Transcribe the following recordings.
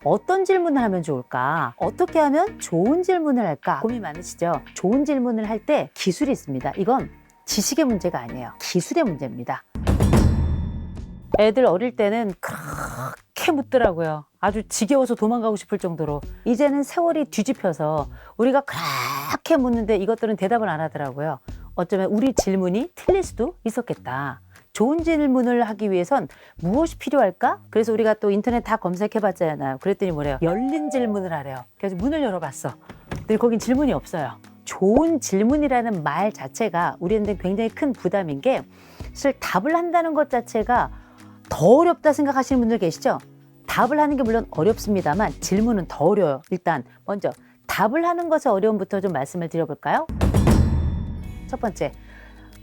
어떤 질문을 하면 좋을까? 어떻게 하면 좋은 질문을 할까? 고민 많으시죠? 좋은 질문을 할 때 기술이 있습니다. 이건 지식의 문제가 아니에요. 기술의 문제입니다. 애들 어릴 때는 그렇게 묻더라고요. 아주 지겨워서 도망가고 싶을 정도로. 이제는 세월이 뒤집혀서 우리가 그렇게 묻는데 이것들은 대답을 안 하더라고요. 어쩌면 우리 질문이 틀릴 수도 있었겠다. 좋은 질문을 하기 위해선 무엇이 필요할까? 그래서 우리가 또 인터넷 다 검색해 봤잖아요. 그랬더니 뭐래요? 열린 질문을 하래요. 그래서 문을 열어봤어. 근데 거긴 질문이 없어요. 좋은 질문이라는 말 자체가 우리한테 굉장히 큰 부담인 게 사실 답을 한다는 것 자체가 더 어렵다 생각하시는 분들 계시죠? 답을 하는 게 물론 어렵습니다만 질문은 더 어려워요. 일단 먼저 답을 하는 것의 어려움부터 좀 말씀을 드려볼까요? 첫 번째,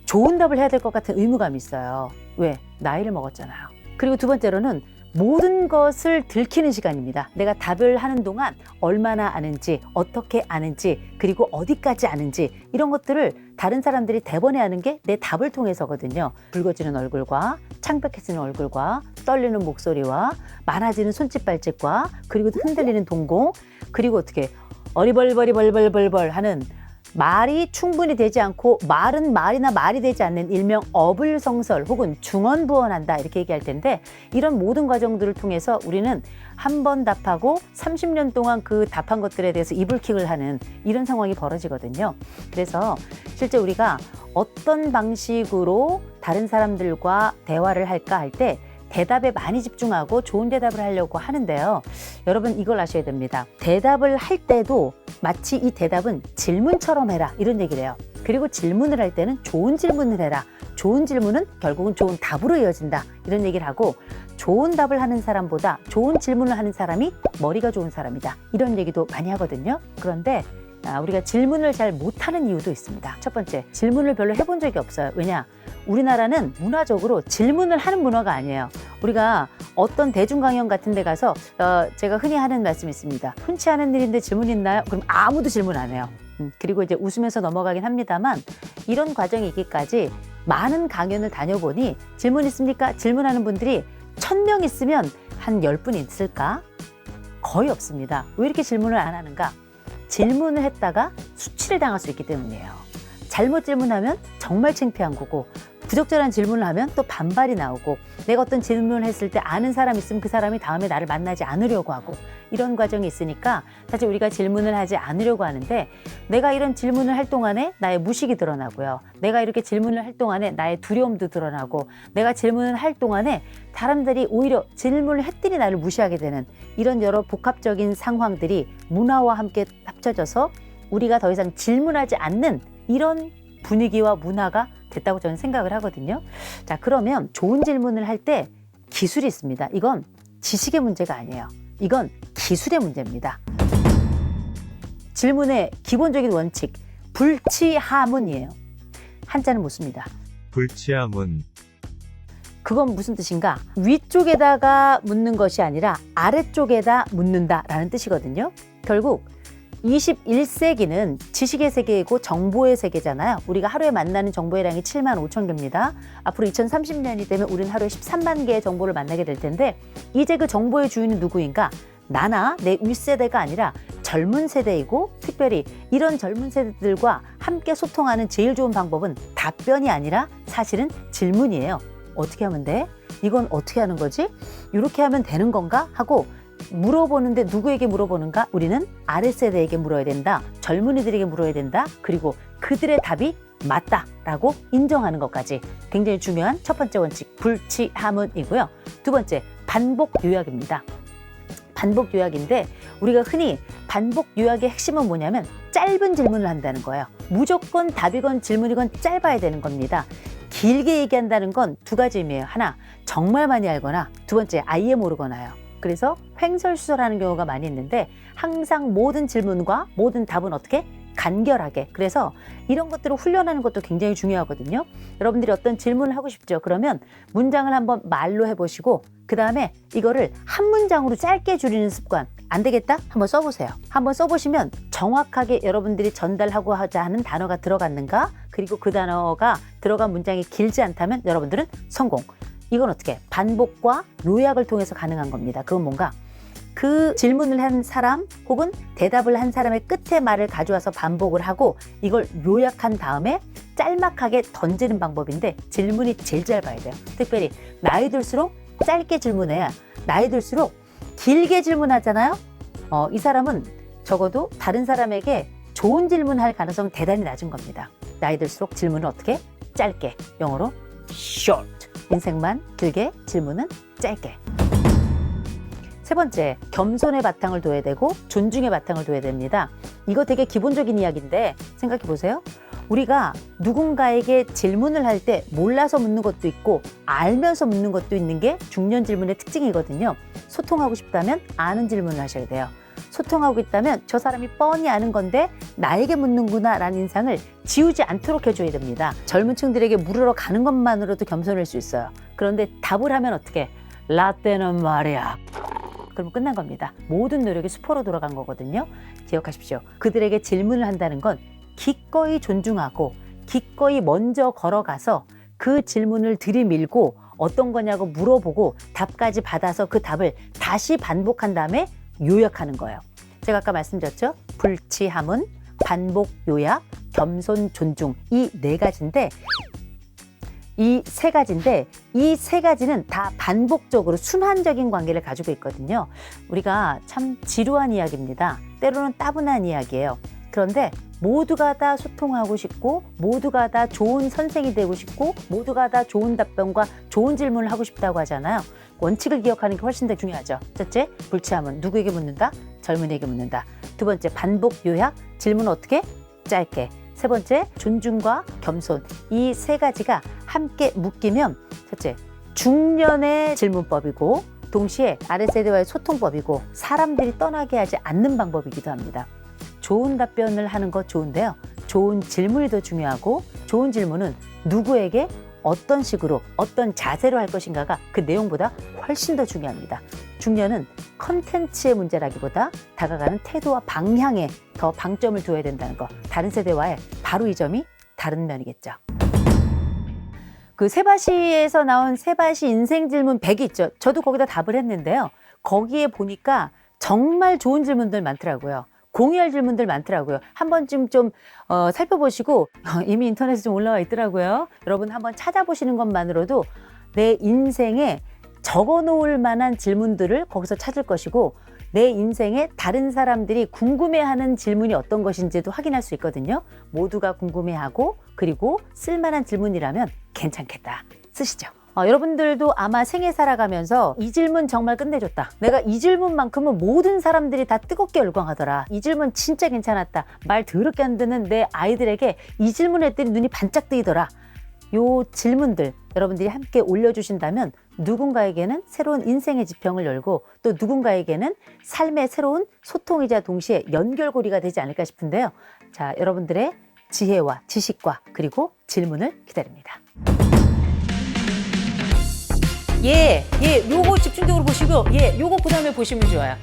좋은 답을 해야 될 것 같은 의무감이 있어요. 왜? 나이를 먹었잖아요. 그리고 두 번째로는 모든 것을 들키는 시간입니다. 내가 답을 하는 동안 얼마나 아는지, 어떻게 아는지, 그리고 어디까지 아는지 이런 것들을 다른 사람들이 대번에 아는 게 내 답을 통해서거든요. 붉어지는 얼굴과 창백해지는 얼굴과 떨리는 목소리와 많아지는 손짓 발짓과 그리고 흔들리는 동공 그리고 어떻게 어리벌벌이벌벌벌벌 하는 말이 충분히 되지 않고 말은 말이나 말이 되지 않는 일명 어불성설 혹은 중언부언한다 이렇게 얘기할 텐데 이런 모든 과정들을 통해서 우리는 한 번 답하고 30년 동안 그 답한 것들에 대해서 이불킥을 하는 이런 상황이 벌어지거든요. 그래서 실제 우리가 어떤 방식으로 다른 사람들과 대화를 할까 할 때 대답에 많이 집중하고 좋은 대답을 하려고 하는데요. 여러분 이걸 아셔야 됩니다. 대답을 할 때도 마치 이 대답은 질문처럼 해라 이런 얘기를 해요. 그리고 질문을 할 때는 좋은 질문을 해라. 좋은 질문은 결국은 좋은 답으로 이어진다 이런 얘기를 하고 좋은 답을 하는 사람보다 좋은 질문을 하는 사람이 머리가 좋은 사람이다 이런 얘기도 많이 하거든요. 그런데 우리가 질문을 잘 못하는 이유도 있습니다. 첫 번째, 질문을 별로 해본 적이 없어요. 왜냐? 우리나라는 문화적으로 질문을 하는 문화가 아니에요. 우리가 어떤 대중강연 같은 데 가서 제가 흔히 하는 말씀이 있습니다. 흔치 않은 일인데 질문 있나요? 그럼 아무도 질문 안 해요. 그리고 이제 웃으면서 넘어가긴 합니다만 이런 과정이 있기까지 많은 강연을 다녀보니 질문 있습니까? 질문하는 분들이 1000명 있으면 한 10분 있을까? 거의 없습니다. 왜 이렇게 질문을 안 하는가? 질문을 했다가 수치를 당할 수 있기 때문이에요. 잘못 질문하면 정말 창피한 거고 부적절한 질문을 하면 또 반발이 나오고 내가 어떤 질문을 했을 때 아는 사람이 있으면 그 사람이 다음에 나를 만나지 않으려고 하고 이런 과정이 있으니까 사실 우리가 질문을 하지 않으려고 하는데 내가 이런 질문을 할 동안에 나의 무식이 드러나고요. 내가 이렇게 질문을 할 동안에 나의 두려움도 드러나고 내가 질문을 할 동안에 사람들이 오히려 질문을 했더니 나를 무시하게 되는 이런 여러 복합적인 상황들이 문화와 함께 합쳐져서 우리가 더 이상 질문하지 않는 이런 분위기와 문화가 됐다고 저는 생각을 하거든요. 자, 그러면 좋은 질문을 할 때 기술이 있습니다. 이건 지식의 문제가 아니에요. 이건 기술의 문제입니다. 질문의 기본적인 원칙, 불치하문이에요. 한자는 못 씁니다. 불치하문. 그건 무슨 뜻인가? 위쪽에다가 묻는 것이 아니라 아래쪽에다 묻는다라는 뜻이거든요. 결국 21세기는 지식의 세계이고 정보의 세계잖아요. 우리가 하루에 만나는 정보의 양이 75,000개입니다. 앞으로 2030년이 되면 우리는 하루에 13만 개의 정보를 만나게 될 텐데 이제 그 정보의 주인은 누구인가? 나나 내 윗세대가 아니라 젊은 세대이고 특별히 이런 젊은 세대들과 함께 소통하는 제일 좋은 방법은 답변이 아니라 사실은 질문이에요. 어떻게 하면 돼? 이건 어떻게 하는 거지? 이렇게 하면 되는 건가? 하고 물어보는데 누구에게 물어보는가? 우리는 아랫세대에게 물어야 된다. 젊은이들에게 물어야 된다. 그리고 그들의 답이 맞다라고 인정하는 것까지 굉장히 중요한 첫 번째 원칙, 불치하문이고요. 두 번째, 반복 요약입니다. 반복 요약인데 우리가 흔히 반복 요약의 핵심은 뭐냐면 짧은 질문을 한다는 거예요. 무조건 답이건 질문이건 짧아야 되는 겁니다. 길게 얘기한다는 건 두 가지 의미예요. 하나, 정말 많이 알거나 두 번째, 아예 모르거나요. 그래서 횡설수설하는 경우가 많이 있는데 항상 모든 질문과 모든 답은 어떻게? 간결하게. 그래서 이런 것들을 훈련하는 것도 굉장히 중요하거든요. 여러분들이 어떤 질문을 하고 싶죠. 그러면 문장을 한번 말로 해보시고 그 다음에 이거를 한 문장으로 짧게 줄이는 습관. 안 되겠다? 한번 써보세요. 한번 써보시면 정확하게 여러분들이 전달하고 하자 하는 단어가 들어갔는가? 그리고 그 단어가 들어간 문장이 길지 않다면 여러분들은 성공. 이건 어떻게? 반복과 요약을 통해서 가능한 겁니다. 그건 뭔가? 그 질문을 한 사람 혹은 대답을 한 사람의 끝에 말을 가져와서 반복을 하고 이걸 요약한 다음에 짤막하게 던지는 방법인데 질문이 제일 짧아야 돼요. 특별히 나이 들수록 짧게 질문해야 나이 들수록 길게 질문하잖아요. 이 사람은 적어도 다른 사람에게 좋은 질문할 가능성은 대단히 낮은 겁니다. 나이 들수록 질문을 어떻게? 짧게. 영어로 short. 인생만 길게, 질문은 짧게. 세 번째, 겸손의 바탕을 둬야 되고 존중의 바탕을 둬야 됩니다. 이거 되게 기본적인 이야기인데 생각해 보세요. 우리가 누군가에게 질문을 할 때 몰라서 묻는 것도 있고 알면서 묻는 것도 있는 게 중년 질문의 특징이거든요. 소통하고 싶다면 아는 질문을 하셔야 돼요. 소통하고 있다면 저 사람이 뻔히 아는 건데 나에게 묻는구나 라는 인상을 지우지 않도록 해줘야 됩니다. 젊은 층들에게 물으러 가는 것만으로도 겸손할 수 있어요. 그런데 답을 하면 어떻게? 라떼는 말이야. 그러면 끝난 겁니다. 모든 노력이 수포로 돌아간 거거든요. 기억하십시오. 그들에게 질문을 한다는 건 기꺼이 존중하고 기꺼이 먼저 걸어가서 그 질문을 들이밀고 어떤 거냐고 물어보고 답까지 받아서 그 답을 다시 반복한 다음에 요약하는 거예요. 제가 아까 말씀드렸죠? 불치함은 반복, 요약, 겸손, 존중 이 네 가지인데 이 세 가지는 다 반복적으로 순환적인 관계를 가지고 있거든요. 우리가 참 지루한 이야기입니다. 때로는 따분한 이야기예요. 그런데 모두가 다 소통하고 싶고 모두가 다 좋은 선생이 되고 싶고 모두가 다 좋은 답변과 좋은 질문을 하고 싶다고 하잖아요. 원칙을 기억하는 게 훨씬 더 중요하죠. 첫째, 불치함은 누구에게 묻는다? 젊은이에게 묻는다. 두 번째, 반복, 요약, 질문은 어떻게? 짧게. 세 번째, 존중과 겸손. 이 세 가지가 함께 묶이면 첫째, 중년의 질문법이고 동시에 아랫세대와의 소통법이고 사람들이 떠나게 하지 않는 방법이기도 합니다. 좋은 답변을 하는 것 좋은데요. 좋은 질문이 더 중요하고 좋은 질문은 누구에게 어떤 식으로 어떤 자세로 할 것인가가 그 내용보다 훨씬 더 중요합니다. 중년은 컨텐츠의 문제라기보다 다가가는 태도와 방향에 더 방점을 두어야 된다는 거. 다른 세대와의 바로 이 점이 다른 면이겠죠. 그 세바시에서 나온 세바시 인생 질문 100이 있죠. 저도 거기다 답을 했는데요. 거기에 보니까 정말 좋은 질문들 많더라고요. 공유할 질문들 많더라고요. 한 번쯤 좀 살펴보시고 이미 인터넷에 좀 올라와 있더라고요. 여러분 한번 찾아보시는 것만으로도 내 인생에 적어놓을 만한 질문들을 거기서 찾을 것이고 내 인생에 다른 사람들이 궁금해하는 질문이 어떤 것인지도 확인할 수 있거든요. 모두가 궁금해하고 그리고 쓸만한 질문이라면 괜찮겠다. 쓰시죠. 여러분들도 아마 생애 살아가면서 이 질문 정말 끝내줬다. 내가 이 질문만큼은 모든 사람들이 다 뜨겁게 열광하더라. 이 질문 진짜 괜찮았다. 말 더럽게 안 듣는 내 아이들에게 이 질문을 했더니 눈이 반짝 뜨이더라. 요 질문들 여러분들이 함께 올려주신다면 누군가에게는 새로운 인생의 지평을 열고 또 누군가에게는 삶의 새로운 소통이자 동시에 연결고리가 되지 않을까 싶은데요. 자, 여러분들의 지혜와 지식과 그리고 질문을 기다립니다. 요거 집중적으로 보시고 요거 그 다음에 보시면 좋아요.